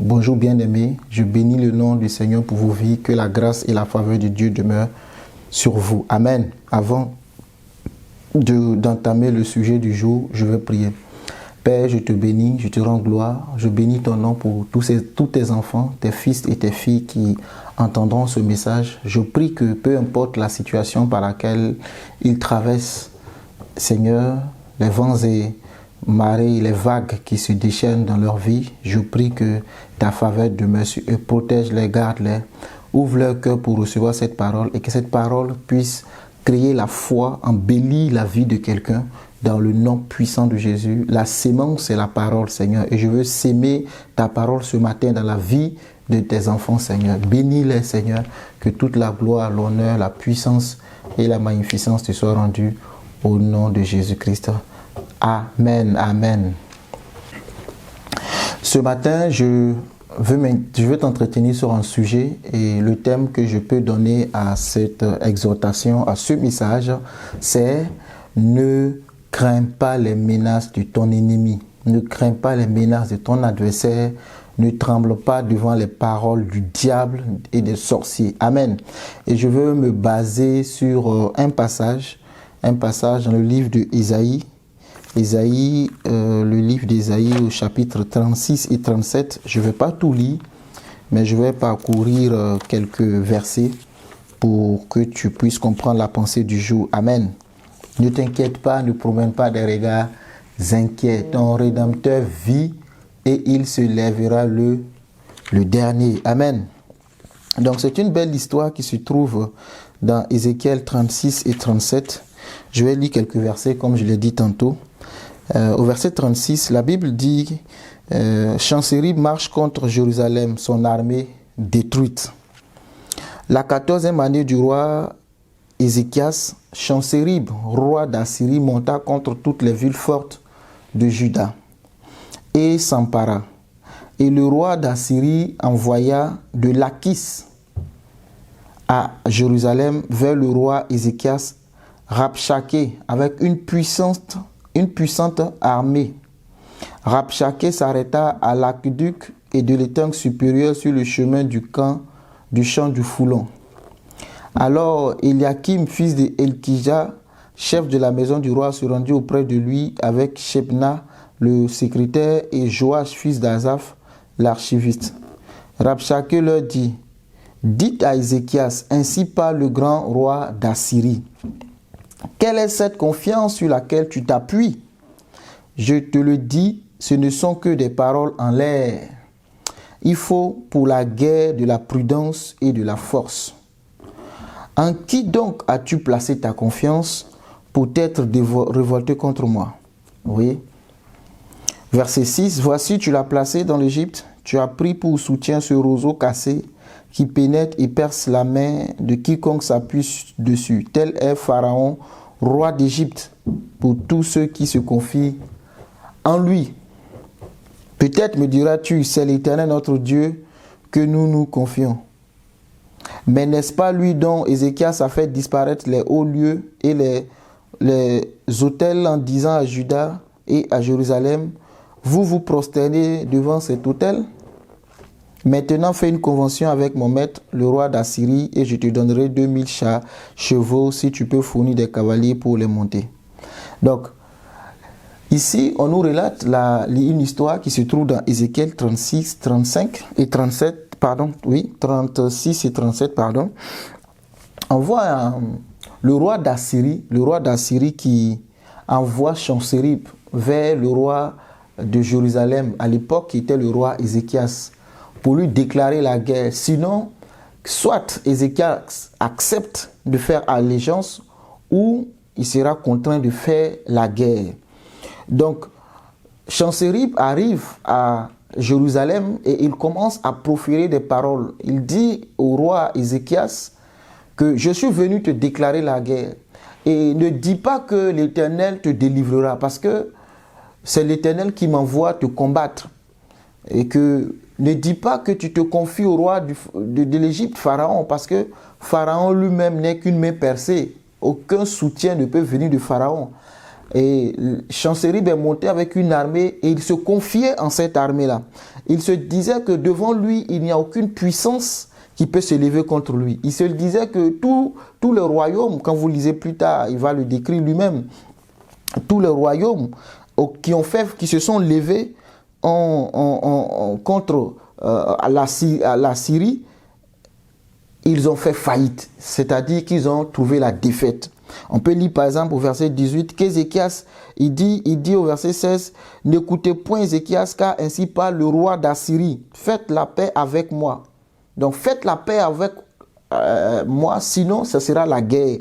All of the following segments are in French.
Bonjour bien-aimés, je bénis le nom du Seigneur pour vos vies, que la grâce et la faveur de Dieu demeurent sur vous. Amen. Avant d'entamer le sujet du jour, je vais prier. Père, je te bénis, je te rends gloire, je bénis ton nom pour tous tes enfants, tes fils et tes filles qui entendront ce message. Je prie que peu importe la situation par laquelle ils traversent, Seigneur, les vents et marées, les vagues qui se déchaînent dans leur vie, je prie que ta faveur demeure sur eux, protège-les, garde-les, ouvre leur cœur pour recevoir cette parole et que cette parole puisse créer la foi, embellir la vie de quelqu'un dans le nom puissant de Jésus. La sémence, c'est la parole, Seigneur, et je veux s'aimer ta parole ce matin dans la vie de tes enfants, Seigneur. Bénis-les, Seigneur, que toute la gloire, l'honneur, la puissance et la magnificence te soient rendues au nom de Jésus-Christ. Amen, amen. Ce matin, je veux t'entretenir sur un sujet et le thème que je peux donner à cette exhortation, à ce message, c'est « Ne crains pas les menaces de ton ennemi, ne crains pas les menaces de ton adversaire, ne tremble pas devant les paroles du diable et des sorciers. » Amen. Et je veux me baser sur un passage dans le livre de Isaïe, le livre d'Isaïe au chapitre 36 et 37. Je ne vais pas tout lire, mais je vais parcourir quelques versets pour que tu puisses comprendre la pensée du jour. Amen. Ne t'inquiète pas, ne promène pas des regards inquiets. Ton Rédempteur vit et il se lèvera le dernier. Amen. Donc c'est une belle histoire qui se trouve dans Ézéchiel 36 et 37. Je vais lire quelques versets comme je l'ai dit tantôt. Au verset 36, la Bible dit Sennacherib marche contre Jérusalem, son armée détruite. La 14e année du roi Ézéchias, Sennacherib, roi d'Assyrie, monta contre toutes les villes fortes de Juda et s'empara. Et le roi d'Assyrie envoya de Lachis à Jérusalem vers le roi Ézéchias Rabshakeh avec une puissante armée. Rabshakeh s'arrêta à l'aqueduc et de l'étang supérieur sur le chemin du champ du Foulon. Alors Eliakim, fils de Elkija, chef de la maison du roi, se rendit auprès de lui avec Shebna, le secrétaire, et Joach, fils d'Azaph, l'archiviste. Rabshakeh leur dit: Dites à Ézéchias, ainsi parle le grand roi d'Assyrie. Quelle est cette confiance sur laquelle tu t'appuies? Je te le dis, ce ne sont que des paroles en l'air. Il faut pour la guerre de la prudence et de la force. En qui donc as-tu placé ta confiance pour t'être révolté contre moi? Oui. Verset 6, voici, tu l'as placé dans l'Égypte, tu as pris pour soutien ce roseau cassé qui pénètre et perce la main de quiconque s'appuie dessus. Tel est Pharaon, roi d'Égypte, pour tous ceux qui se confient en lui. Peut-être me diras-tu, c'est l'Éternel notre Dieu que nous nous confions. Mais n'est-ce pas lui dont Ézéchias a fait disparaître les hauts lieux et les autels en disant à Juda et à Jérusalem, vous vous prosternez devant cet autel? Maintenant, fais une convention avec mon maître, le roi d'Assyrie, et je te donnerai 2000 chevaux si tu peux fournir des cavaliers pour les monter. Donc, ici, on nous relate une histoire qui se trouve dans Ézéchiel 36, 35 et 37, pardon, oui, 36 et 37, pardon. On voit le roi d'Assyrie qui envoie Sennacherib vers le roi de Jérusalem, à l'époque qui était le roi Ézéchias, pour lui déclarer la guerre. Sinon, soit Ézéchias accepte de faire allégeance ou il sera contraint de faire la guerre. Donc, Sennacherib arrive à Jérusalem et il commence à proférer des paroles. Il dit au roi Ézéchias que je suis venu te déclarer la guerre. Et ne dis pas que l'Éternel te délivrera parce que c'est l'Éternel qui m'envoie te combattre. Et que ne dis pas que tu te confies au roi de l'Égypte, Pharaon, parce que Pharaon lui-même n'est qu'une main percée. Aucun soutien ne peut venir de Pharaon. Et Sennacherib est monté avec une armée et il se confiait en cette armée-là. Il se disait que devant lui, il n'y a aucune puissance qui peut se lever contre lui. Il se disait que tout le royaume, quand vous lisez plus tard, il va le décrire lui-même, tous les royaumes qui se sont levés contre la Syrie, ils ont fait faillite, c'est-à-dire qu'ils ont trouvé la défaite. On peut lire par exemple au verset 18 qu'Ézéchias, il dit au verset 16, « N'écoutez point Ézéchias, car ainsi parle le roi d'Assyrie, faites la paix avec moi. » Donc faites la paix avec moi, sinon ce sera la guerre.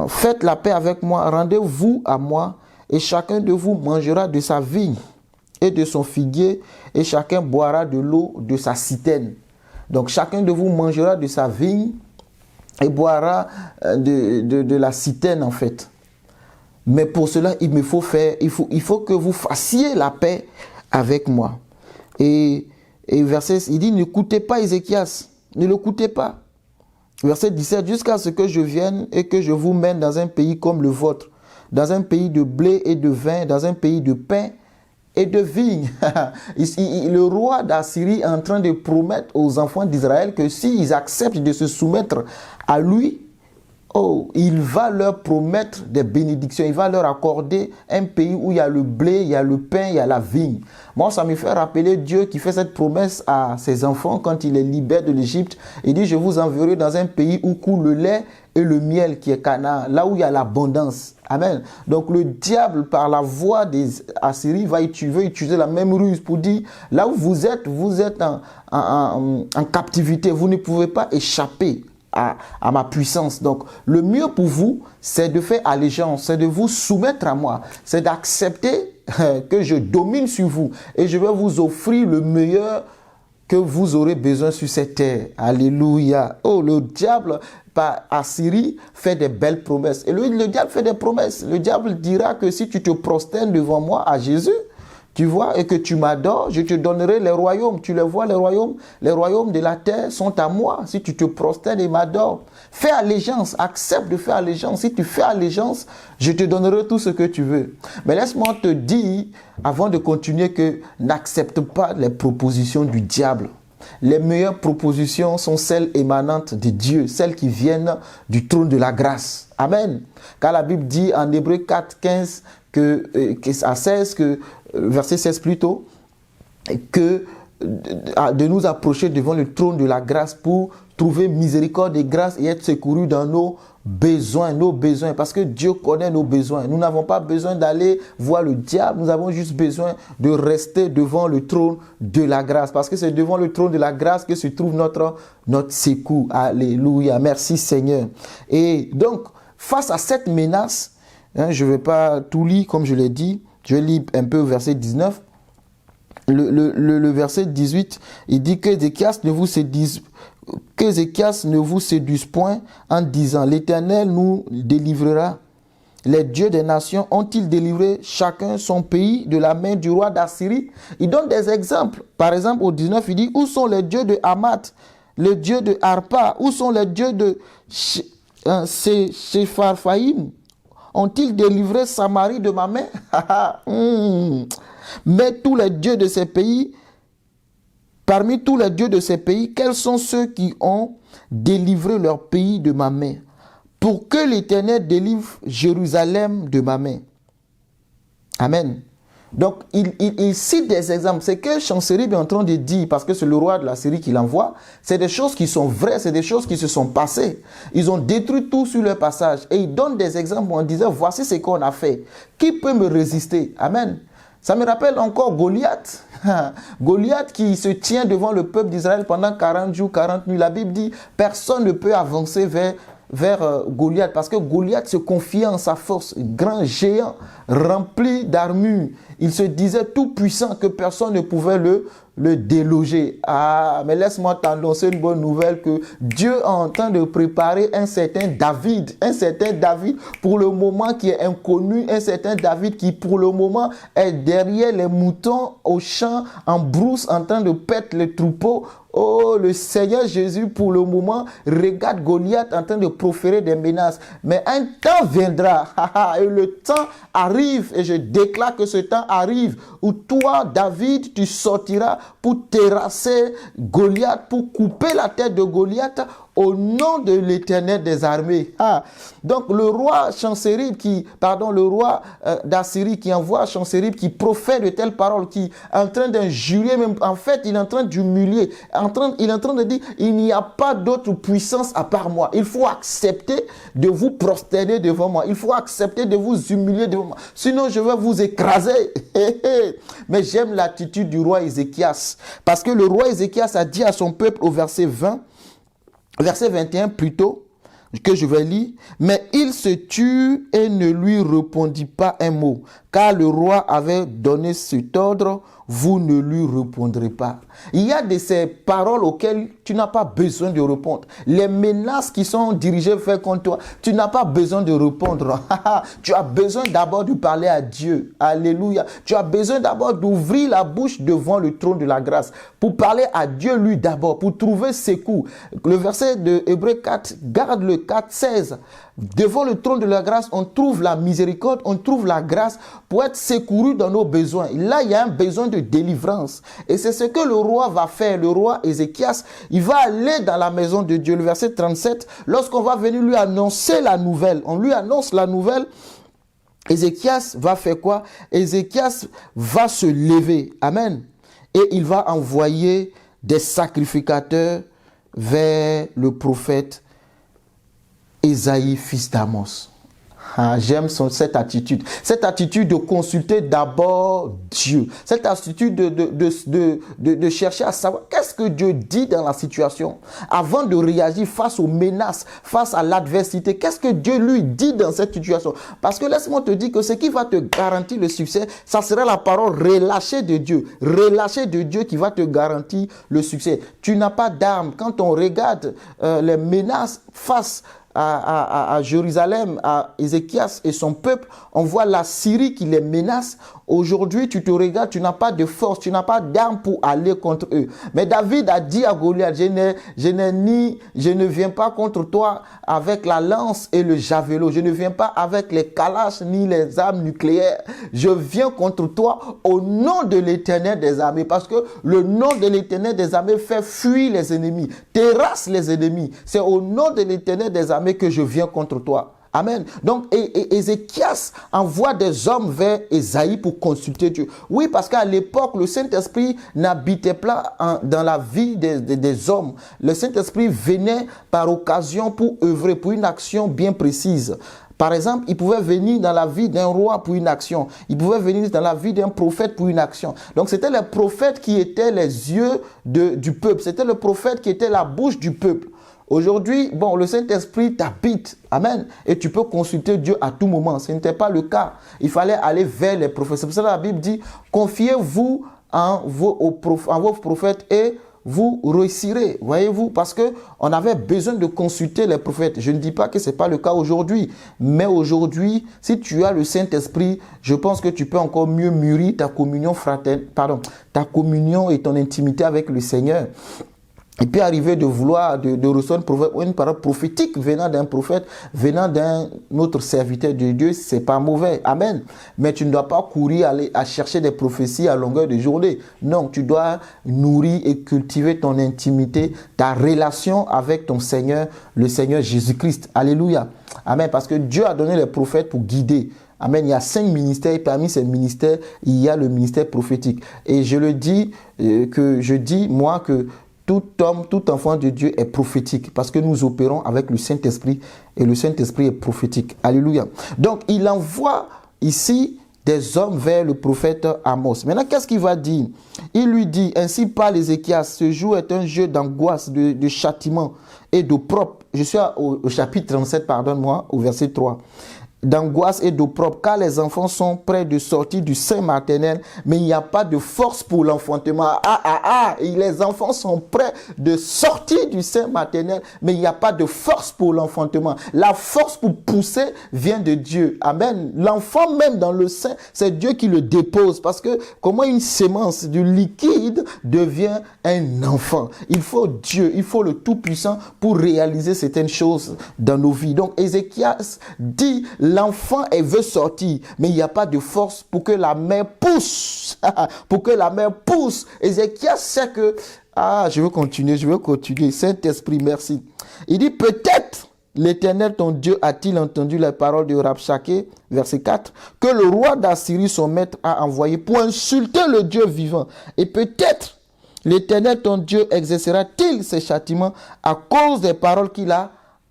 Faites la paix avec moi, rendez-vous à moi, et chacun de vous mangera de sa vigne et de son figuier, et chacun boira de l'eau de sa citerne. Donc chacun de vous mangera de sa vigne et boira de la citerne en fait. Mais pour cela, il faut que vous fassiez la paix avec moi. Et verset, il dit, n'écoutez pas Ézéchias, ne l'écoutez pas. Verset 17, jusqu'à ce que je vienne et que je vous mène dans un pays comme le vôtre, dans un pays de blé et de vin, dans un pays de pain et de vigne. Le roi d'Assyrie est en train de promettre aux enfants d'Israël que s'ils acceptent de se soumettre à lui, il va leur promettre des bénédictions, il va leur accorder un pays où il y a le blé, il y a le pain, il y a la vigne. Moi, ça me fait rappeler Dieu qui fait cette promesse à ses enfants quand il les libère de l'Égypte. Il dit, je vous enverrai dans un pays où coule le lait et le miel qui est Canaan, là où il y a l'abondance. Amen. Donc le diable, par la voix des Assyriens, veut utiliser la même ruse pour dire, là où vous êtes en captivité, vous ne pouvez pas échapper à ma puissance. Donc le mieux pour vous, c'est de faire allégeance, c'est de vous soumettre à moi, c'est d'accepter que je domine sur vous et je vais vous offrir le meilleur que vous aurez besoin sur cette terre. Alléluia. Oh, le diable, par Assyrie, fait des belles promesses. Et le diable fait des promesses. Le diable dira que si tu te prosternes devant moi, à Jésus, tu vois, et que tu m'adores, je te donnerai les royaumes. Tu les vois, les royaumes de la terre sont à moi. Si tu te prosternes et m'adores, fais allégeance, accepte de faire allégeance. Si tu fais allégeance, je te donnerai tout ce que tu veux. Mais laisse-moi te dire, avant de continuer, que n'accepte pas les propositions du diable. Les meilleures propositions sont celles émanantes de Dieu, celles qui viennent du trône de la grâce. Amen. Car la Bible dit en Hébreux 4, 15 à 16, verset 16 plutôt, que de nous approcher devant le trône de la grâce pour trouver miséricorde et grâce et être secourus dans nos besoins, parce que Dieu connaît nos besoins. Nous n'avons pas besoin d'aller voir le diable, nous avons juste besoin de rester devant le trône de la grâce, parce que c'est devant le trône de la grâce que se trouve notre secours. Alléluia, merci Seigneur. Et donc, face à cette menace, je ne vais pas tout lire comme je l'ai dit, je vais lire un peu au verset 19. Le verset 18, il dit que Ézéchias ne vous séduise point en disant, l'Éternel nous délivrera. Les dieux des nations ont-ils délivré chacun son pays de la main du roi d'Assyrie? Il donne des exemples. Par exemple, au 19, il dit, où sont les dieux de Hamath, les dieux de Harpa, où sont les dieux de Sepharvaïm? Ont-ils délivré Samarie de ma main? Mais tous les dieux de ces pays, parmi tous les dieux de ces pays, quels sont ceux qui ont délivré leur pays de ma main? Pour que l'Éternel délivre Jérusalem de ma main. Amen. Donc, il cite des exemples. C'est que Sennacherib est en train de dire, parce que c'est le roi de la Syrie qui l'envoie, c'est des choses qui sont vraies, c'est des choses qui se sont passées. Ils ont détruit tout sur leur passage. Et il donne des exemples en disant, voici ce qu'on a fait. Qui peut me résister? Amen. Ça me rappelle encore Goliath. Goliath qui se tient devant le peuple d'Israël pendant 40 jours, 40 nuits. La Bible dit, personne ne peut avancer vers Goliath, parce que Goliath se confiait en sa force, grand géant, rempli d'armure. Il se disait tout puissant que personne ne pouvait le déloger. Ah, mais laisse-moi t'annoncer une bonne nouvelle, que Dieu est en train de préparer un certain David pour le moment qui est inconnu, un certain David qui pour le moment est derrière les moutons au champ, en brousse, en train de paître les troupeaux. Oh, le Seigneur Jésus, pour le moment, regarde Goliath en train de proférer des menaces. Mais un temps viendra, et le temps arrive, et je déclare que ce temps arrive, où toi, David, tu sortiras pour terrasser Goliath, pour couper la tête de Goliath, au nom de l'Éternel des armées. Donc le roi le roi d'Assyrie qui envoie Sanchérib, qui profère de telles paroles, qui est en train d'injurier, même en fait il est en train d'humilier, il est en train de dire, il n'y a pas d'autre puissance à part moi. Il faut accepter de vous prosterner devant moi. Il faut accepter de vous humilier devant moi. Sinon je vais vous écraser. Mais j'aime l'attitude du roi Ézéchias, parce que le roi Ézéchias a dit à son peuple au verset 21 plutôt, que je vais lire, mais il se tut et ne lui répondit pas un mot, car le roi avait donné cet ordre, vous ne lui répondrez pas. Il y a de ces paroles auxquelles tu n'as pas besoin de répondre. Les menaces qui sont dirigées vers contre toi, tu n'as pas besoin de répondre. Tu as besoin d'abord de parler à Dieu. Alléluia. Tu as besoin d'abord d'ouvrir la bouche devant le trône de la grâce pour parler à Dieu lui d'abord, pour trouver secours. Le verset de Hébreux 4, garde le 4:16. Devant le trône de la grâce, on trouve la miséricorde, on trouve la grâce pour être secouru dans nos besoins. Là, il y a un besoin de délivrance. Et c'est ce que le roi va faire. Le roi Ézéchias, il va aller dans la maison de Dieu. Le verset 37, lorsqu'on va venir lui annoncer la nouvelle, on lui annonce la nouvelle, Ézéchias va faire quoi? Ézéchias va se lever. Amen. Et il va envoyer des sacrificateurs vers le prophète Ésaïe, fils d'Amos. J'aime cette attitude de consulter d'abord Dieu, cette attitude de chercher à savoir qu'est-ce que Dieu dit dans la situation avant de réagir face aux menaces, face à l'adversité. Qu'est-ce que Dieu lui dit dans cette situation? Parce que laisse-moi te dire que ce qui va te garantir le succès, ça sera la parole relâchée de Dieu qui va te garantir le succès. Tu n'as pas d'armes. Quand on regarde les menaces face à Jérusalem, à Ézéchias et son peuple, on voit la Syrie qui les menace. Aujourd'hui, tu te regardes, tu n'as pas de force, tu n'as pas d'armes pour aller contre eux. Mais David a dit à Goliath, je ne viens pas contre toi avec la lance et le javelot. Je ne viens pas avec les calaches ni les armes nucléaires. Je viens contre toi au nom de l'Éternel des armées. Parce que le nom de l'Éternel des armées fait fuir les ennemis, terrasse les ennemis. C'est au nom de l'Éternel des armées que je viens contre toi. Amen. Donc, Ézéchias envoie des hommes vers Ésaïe pour consulter Dieu. Oui, parce qu'à l'époque, le Saint-Esprit n'habitait pas dans la vie des hommes. Le Saint-Esprit venait par occasion pour œuvrer, pour une action bien précise. Par exemple, il pouvait venir dans la vie d'un roi pour une action. Il pouvait venir dans la vie d'un prophète pour une action. Donc, c'était les prophètes qui étaient les yeux du peuple. C'était le prophète qui était la bouche du peuple. Aujourd'hui, le Saint-Esprit t'habite. Amen. Et tu peux consulter Dieu à tout moment. Ce n'était pas le cas. Il fallait aller vers les prophètes. C'est pour ça que la Bible dit, confiez-vous en vos prophètes et vous réussirez. Voyez-vous, parce qu'on avait besoin de consulter les prophètes. Je ne dis pas que ce n'est pas le cas aujourd'hui. Mais aujourd'hui, si tu as le Saint-Esprit, je pense que tu peux encore mieux mûrir ta communion ta communion et ton intimité avec le Seigneur. Il peut arriver de vouloir de recevoir une parole prophétique venant d'un prophète, venant d'un autre serviteur de Dieu, c'est pas mauvais. Amen. Mais tu ne dois pas courir aller à chercher des prophéties à longueur de journée. Non, tu dois nourrir et cultiver ton intimité, ta relation avec ton Seigneur, le Seigneur Jésus-Christ. Alléluia. Amen. Parce que Dieu a donné les prophètes pour guider. Amen. Il y a 5 ministères et parmi ces ministères, il y a le ministère prophétique. Et je dis moi que tout homme, tout enfant de Dieu est prophétique parce que nous opérons avec le Saint-Esprit et le Saint-Esprit est prophétique. Alléluia. Donc, il envoie ici des hommes vers le prophète Amos. Maintenant, qu'est-ce qu'il va dire? Il lui dit, ainsi parle Ézéchias, ce jour est un jeu d'angoisse, de châtiment et d'opprobre. Je suis au chapitre 37, pardonne-moi, au verset 3. d'angoisse et d'opprobre, car les enfants sont près de sortir du sein maternel, mais il n'y a pas de force pour l'enfantement. Et les enfants sont près de sortir du sein maternel, mais il n'y a pas de force pour l'enfantement. La force pour pousser vient de Dieu. Amen. L'enfant même dans le sein, c'est Dieu qui le dépose, parce que comment une sémence du liquide devient un enfant? Il faut Dieu, il faut le Tout-Puissant pour réaliser certaines choses dans nos vies. Donc Ézéchias dit, l'enfant veut sortir, mais il n'y a pas de force pour que la mère pousse. Pour que la mère pousse. Ézéchias sait que, je veux continuer. Saint-Esprit, merci. Il dit, peut-être l'Éternel ton Dieu a-t-il entendu les paroles de Rabshakeh, verset 4, que le roi d'Assyrie, son maître, a envoyé pour insulter le Dieu vivant. Et peut-être l'Éternel ton Dieu exercera-t-il ses châtiments à cause des paroles qu'il a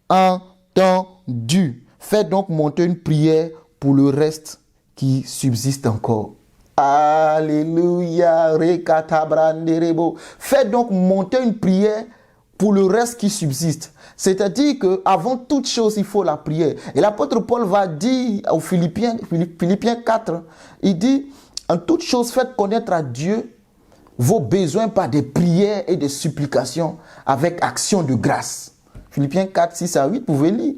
entendues. Fais donc monter une prière pour le reste qui subsiste encore. Alléluia. Fais donc monter une prière pour le reste qui subsiste. C'est-à-dire qu'avant toute chose, il faut la prière. Et l'apôtre Paul va dire aux Philippiens 4, il dit, en toute chose, faites connaître à Dieu vos besoins par des prières et des supplications avec action de grâce. Philippiens 4, 6 à 8, vous pouvez lire.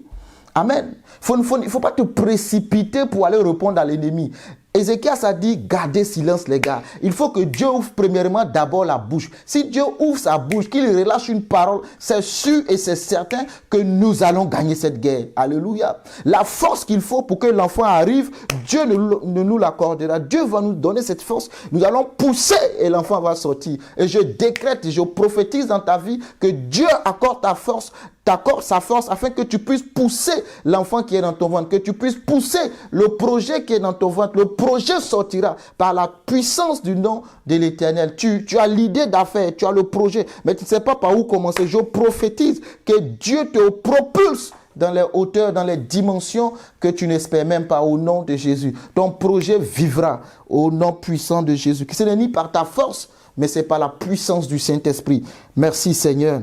Amen. Il ne faut pas te précipiter pour aller répondre à l'ennemi. Ézéchias a dit, gardez silence les gars. Il faut que Dieu ouvre premièrement d'abord la bouche. Si Dieu ouvre sa bouche, qu'il relâche une parole, c'est sûr et c'est certain que nous allons gagner cette guerre. Alléluia. La force qu'il faut pour que l'enfant arrive, Dieu ne nous l'accordera. Dieu va nous donner cette force. Nous allons pousser et l'enfant va sortir. Et je décrète, je prophétise dans ta vie que Dieu accorde ta force, t'accorde sa force afin que tu puisses pousser l'enfant qui est dans ton ventre, que tu puisses pousser le projet qui est dans ton ventre. Le projet sortira par la puissance du nom de l'Éternel. Tu as l'idée d'affaires, tu as le projet, mais tu ne sais pas par où commencer. Je prophétise que Dieu te propulse dans les hauteurs, dans les dimensions que tu n'espères même pas au nom de Jésus. Ton projet vivra au nom puissant de Jésus. Ce n'est ni par ta force, mais c'est par la puissance du Saint-Esprit. Merci Seigneur.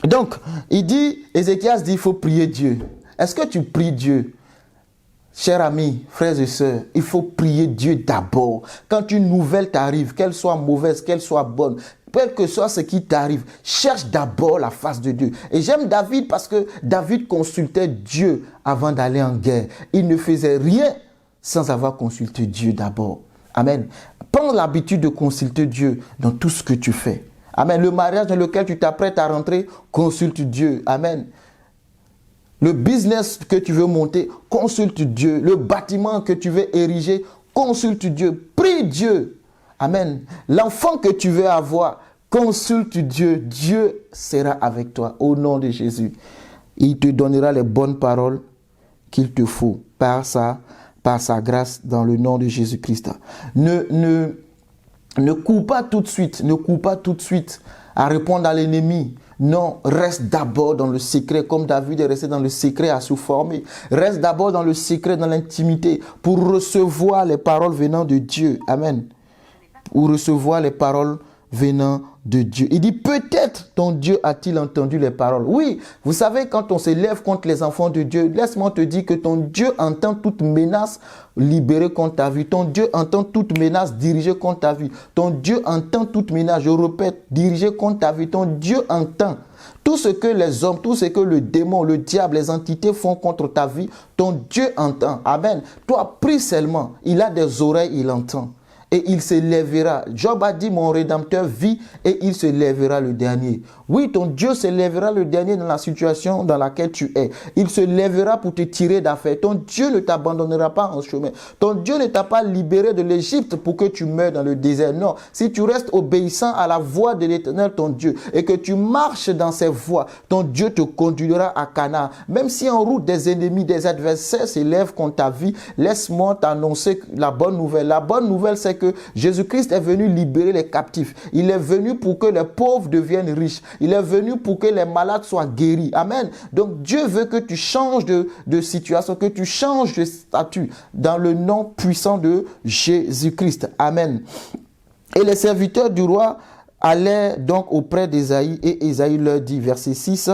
Donc, Ézéchias dit, il faut prier Dieu. Est-ce que tu pries Dieu? Chers amis, frères et sœurs, il faut prier Dieu d'abord. Quand une nouvelle t'arrive, qu'elle soit mauvaise, qu'elle soit bonne, quel que soit ce qui t'arrive, cherche d'abord la face de Dieu. Et j'aime David parce que David consultait Dieu avant d'aller en guerre. Il ne faisait rien sans avoir consulté Dieu d'abord. Amen. Prends l'habitude de consulter Dieu dans tout ce que tu fais. Amen. Le mariage dans lequel tu t'apprêtes à rentrer, consulte Dieu. Amen. Le business que tu veux monter, consulte Dieu. Le bâtiment que tu veux ériger, consulte Dieu. Prie Dieu. Amen. L'enfant que tu veux avoir, consulte Dieu. Dieu sera avec toi au nom de Jésus. Il te donnera les bonnes paroles qu'il te faut par sa grâce dans le nom de Jésus-Christ. Ne cours pas tout de suite, à répondre à l'ennemi. Non, reste d'abord dans le secret, comme David est resté dans le secret à se former. Reste d'abord dans le secret, dans l'intimité, pour recevoir les paroles venant de Dieu. Amen. Pour recevoir les paroles venant de Dieu. Il dit, peut-être ton Dieu a-t-il entendu les paroles. Oui, vous savez, quand on s'élève contre les enfants de Dieu, laisse-moi te dire que ton Dieu entend toute menace libérée contre ta vie. Ton Dieu entend toute menace dirigée contre ta vie. Ton Dieu entend toute menace, je répète, dirigée contre ta vie. Ton Dieu entend. Tout ce que les hommes, tout ce que le démon, le diable, les entités font contre ta vie, ton Dieu entend. Amen. Toi, prie seulement. Il a des oreilles, il entend. Et il se lèvera. Job a dit, mon Rédempteur vit et il se lèvera le dernier. Oui, ton Dieu se lèvera le dernier dans la situation dans laquelle tu es. Il se lèvera pour te tirer d'affaire. Ton Dieu ne t'abandonnera pas en chemin. Ton Dieu ne t'a pas libéré de l'Égypte pour que tu meurs dans le désert. Non, si tu restes obéissant à la voix de l'Éternel, ton Dieu, et que tu marches dans ses voies, ton Dieu te conduira à Canaan. Même si en route des ennemis, des adversaires s'élèvent contre ta vie, laisse-moi t'annoncer la bonne nouvelle. La bonne nouvelle, c'est que Jésus-Christ est venu libérer les captifs. Il est venu pour que les pauvres deviennent riches. Il est venu pour que les malades soient guéris. Amen. Donc Dieu veut que tu changes de situation, que tu changes de statut dans le nom puissant de Jésus-Christ. Amen. Et les serviteurs du roi allaient donc auprès d'Ésaïe et Ésaïe leur dit, verset 6,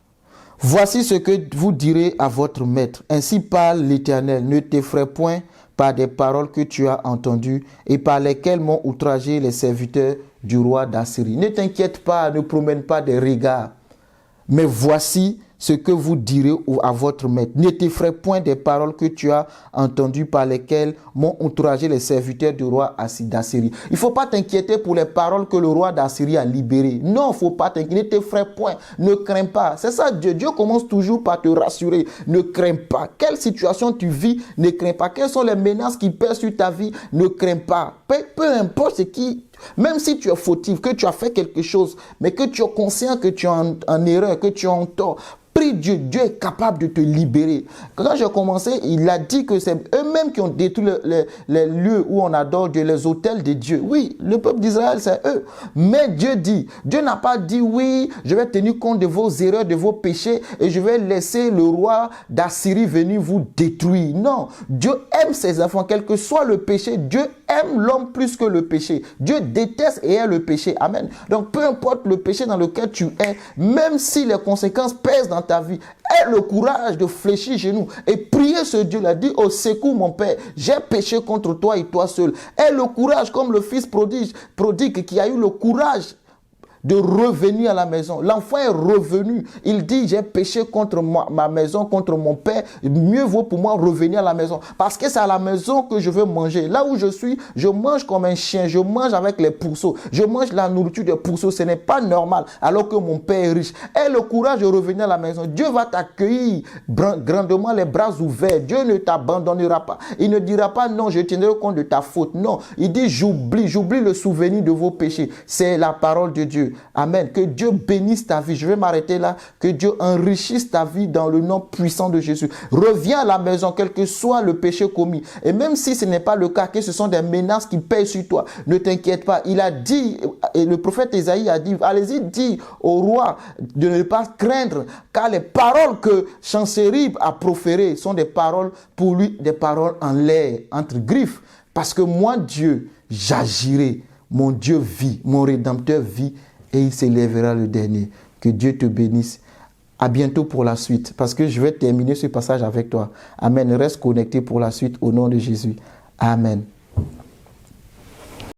« Voici ce que vous direz à votre maître. Ainsi parle l'Éternel. Ne t'effraie point par des paroles que tu as entendues et par lesquelles m'ont outragé les serviteurs du roi d'Assyrie. Ne t'inquiète pas, ne promène pas des regards. Mais voici ce que vous direz à votre maître. Ne t'effraie point des paroles que tu as entendues par lesquelles m'ont outragé les serviteurs du roi d'Assyrie. Il ne faut pas t'inquiéter pour les paroles que le roi d'Assyrie a libérées. Non, il ne faut pas t'inquiéter. Ne t'effraie point. Ne crains pas. C'est ça, Dieu. Dieu commence toujours par te rassurer. Ne crains pas. Quelle situation tu vis, ne crains pas. Quelles sont les menaces qui pèsent sur ta vie, ne crains pas. Peu importe ce qui... Même si tu es fautif, que tu as fait quelque chose, mais que tu es conscient que tu es en erreur, que tu es en tort, prie Dieu, Dieu est capable de te libérer. Quand j'ai commencé, il a dit que c'est eux-mêmes qui ont détruit les lieux où on adore Dieu, les autels de Dieu. Oui, le peuple d'Israël, c'est eux. Mais Dieu dit, Dieu n'a pas dit, oui, je vais tenir compte de vos erreurs, de vos péchés, et je vais laisser le roi d'Assyrie venir vous détruire. Non, Dieu aime ses enfants, quel que soit le péché, Dieu aime l'homme plus que le péché. Dieu déteste et hait le péché. Amen. Donc, peu importe le péché dans lequel tu es, même si les conséquences pèsent dans ta vie, aie le courage de fléchir genoux et prier ce Dieu-là. Dit, au secours mon Père, j'ai péché contre toi et toi seul. Aie le courage comme le fils prodigue qui a eu le courage de revenir à la maison. L'enfant est revenu. Il dit, j'ai péché contre ma maison, contre mon père. Mieux vaut pour moi revenir à la maison. Parce que c'est à la maison que je veux manger. Là où je suis, je mange comme un chien. Je mange avec les pourceaux. Je mange la nourriture des pourceaux. Ce n'est pas normal alors que mon père est riche. Aie le courage de revenir à la maison. Dieu va t'accueillir grandement les bras ouverts. Dieu ne t'abandonnera pas. Il ne dira pas, non, je tiendrai compte de ta faute. Non, il dit, j'oublie le souvenir de vos péchés. C'est la parole de Dieu. Amen. Que Dieu bénisse ta vie. Je vais m'arrêter là. Que Dieu enrichisse ta vie dans le nom puissant de Jésus. Reviens à la maison, quel que soit le péché commis. Et même si ce n'est pas le cas, que ce sont des menaces qui pèsent sur toi, ne t'inquiète pas. Il a dit, et le prophète Ésaïe a dit, allez-y, dis au roi de ne pas craindre, car les paroles que Sennacherib a proférées sont des paroles pour lui, des paroles en l'air, entre griffes. Parce que moi, Dieu, j'agirai. Mon Dieu vit, mon Rédempteur vit. Et il s'élèvera le dernier. Que Dieu te bénisse. À bientôt pour la suite. Parce que je vais terminer ce passage avec toi. Amen. Reste connecté pour la suite au nom de Jésus. Amen.